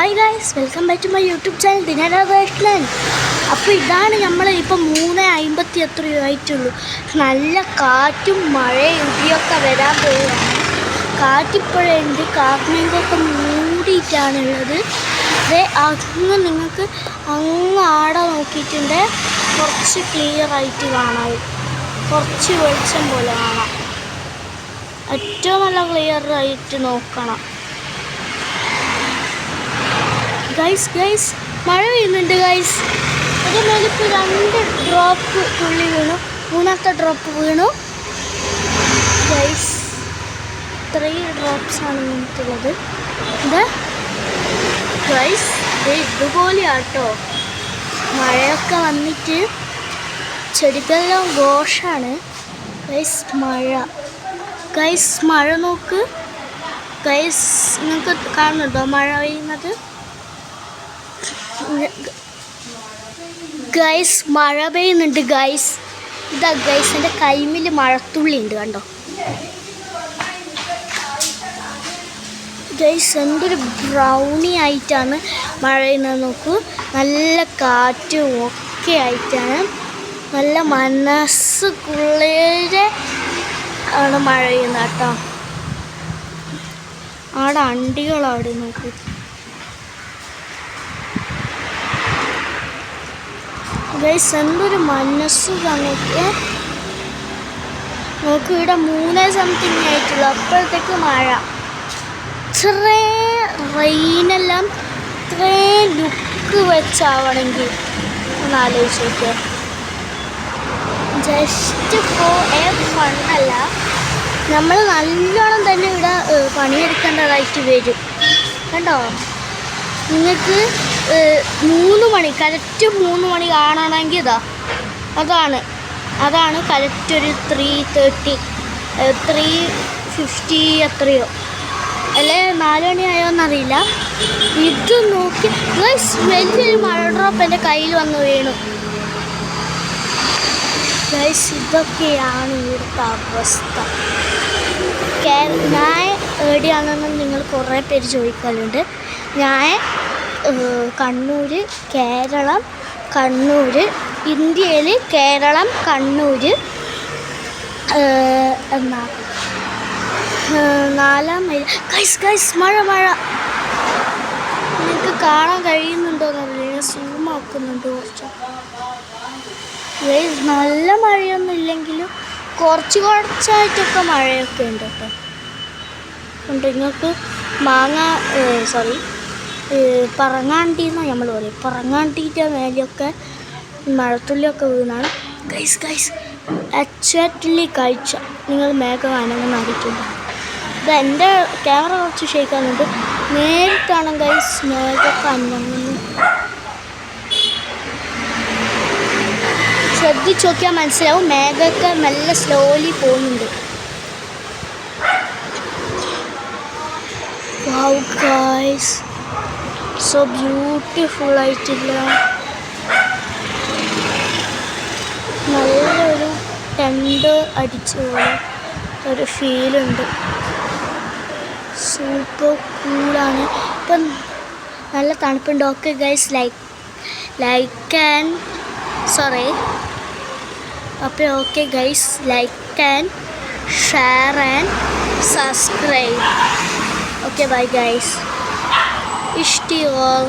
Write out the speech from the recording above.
Hi guys, welcome back to my YouTube channel Dinaradhakrishnan. അപ്പോൾ ഇതാണ് നമ്മൾ ഇപ്പം 3:50 എത്രയോ ആയിട്ടുള്ളൂ. നല്ല കാറ്റും മഴയും ഇടിയൊക്കെ വരാൻ പോവുകയാണ്. കാറ്റിപ്പോഴുണ്ട്, കാർമേഘമൊക്കെ മൂടിയിട്ടാണുള്ളത്. അതേ അങ്ങ് നിങ്ങൾക്ക് അങ്ങ് ആടെ നോക്കിയിട്ടുണ്ട്, കുറച്ച് ക്ലിയർ ആയിട്ട് കാണാം, കുറച്ച് വെളിച്ചം പോലെ കാണാം. ഏറ്റവും നല്ല ക്ലിയർ ആയിട്ട് നോക്കണം ഗൈസ്. മഴ പെയ്യുന്നുണ്ട് ഗൈസ്. അതേപോലെ ഇപ്പോൾ 2 ഡ്രോപ്പ് തുള്ളി വീണു, 3ാമത്തെ ഡ്രോപ്പ് വീണു ഗൈസ്. 3 ഡ്രോപ്സാണ് വീണിട്ടുള്ളത്. ഇത് ഗൈസ് ഇതുപോലെയാട്ടോ മഴയൊക്കെ വന്നിട്ട് ചെടികളെല്ലാം ഘോഷാണ് ഗൈസ്. മഴ നോക്ക് ഗൈസ്, നിങ്ങൾക്ക് കാണുന്നുണ്ടോ മഴ പെയ്യുന്നത് ഗൈസ്? മഴ പെയ്യുന്നുണ്ട് ഗൈസ്. ഇതാ ഗൈസ്, എൻ്റെ കൈമിൽ മഴത്തുള്ളി ഉണ്ട്, കണ്ടോ ഗൈസ്? എന്തൊരു ബ്രൗണി ആയിട്ടാണ് മഴ പെയ്യുന്നത് നോക്കൂ. നല്ല കാറ്റും ഒക്കെ ആയിട്ടാണ്, നല്ല മനസ്സുക്കുള്ളിലെ ആണ് മഴ പെയ്യുന്നത് കേട്ടോ. ആടെ അണ്ടികളാട് നോക്കൂ ഗൈസ്, എന്തൊരു മനസ്സ് നമുക്ക് നോക്ക്. ഇവിടെ 3 സംതിങ് ആയിട്ടുള്ളൂ, അപ്പോഴത്തേക്ക് മഴ. റെയിനെല്ലാം ഇത്രയും ലുക്ക് വെച്ചാവണമെങ്കിൽ ഒന്ന് ആലോചിച്ച് നോക്കിയാൽ. ജസ്റ്റ് ഫോർ എ ഫണ്ണല്ല, നമ്മൾ നല്ലോണം തന്നെ ഇവിടെ പണിയെടുക്കേണ്ടതായിട്ട് വരും കണ്ടോ. നിങ്ങൾക്ക് 3 മണി കറക്റ്റ് 3 മണി കാണണമെങ്കിൽ അതാണ് കറക്റ്റ് ഒരു 3:30 3:50 എത്രയോ, അല്ലേ 4 മണി ആയോന്നറിയില്ല. ഇത് നോക്കി ഗൈസ്, വലിയൊരു മഴ ഡ്രോപ്പ് എൻ്റെ കയ്യിൽ വന്ന് വീണു ഗൈസ്. ഇതൊക്കെയാണ് ഇവിടുത്തെ അവസ്ഥ. ഞാൻ എവിടെയാണെന്ന് നിങ്ങൾ കുറേ പേര് ചോദിക്കലുണ്ട്. ഞാൻ കണ്ണൂർ, കേരളം, കണ്ണൂർ, ഇന്ത്യയിൽ കേരളം, കണ്ണൂർ, 4 മൈൽ. ഗൈസ് മഴ നിങ്ങൾക്ക് കാണാൻ കഴിയുന്നുണ്ടോയെന്നറിയില്ല, ഞാൻ സൂം ആക്കുന്നുണ്ട് കുറച്ച് ഗൈസ്. നല്ല മഴയൊന്നും ഇല്ലെങ്കിലും കുറച്ചായിട്ടൊക്കെ മഴയൊക്കെ ഉണ്ട് കേട്ടോ. നിങ്ങൾക്ക് പറങ്ങാണ്ടി എന്നാണ് നമ്മൾ പറയും, പറങ്ങാണ്ടിൻ്റെ മേലെയൊക്കെ മഴത്തുള്ളിയൊക്കെ വീണാണ് ഗൈസ്. എക്സാക്ട്ലി കാഴ്ച നിങ്ങൾ മേഘം അനങ്ങുന്നറിയിട്ടുണ്ട്. ഇത് എൻ്റെ ക്യാമറ കുറച്ച് ഷേക്കാകുന്നുണ്ട്, നേരിട്ടാണ് ഗൈസ് മേഘമൊക്കെ അനങ്ങുന്നു. ശ്രദ്ധിച്ച് നോക്കിയാൽ മനസ്സിലാവും, മേഘമൊക്കെ നല്ല സ്ലോലി പോകുന്നുണ്ട്. Wow guys, so beautiful ആയിട്ടില്ല, നല്ലൊരു ടെൻഡ് അടിച്ച പോലെ ഒരു ഫീലുണ്ട്. സൂപ്പർ കൂളാണ്, ഇപ്പം നല്ല തണുപ്പുണ്ട്. ഓക്കെ ഗൈസ്, ലൈക്ക് ആൻഡ് അപ്പോൾ okay guys, like and share and subscribe. Okay, bye guys. Ishti all.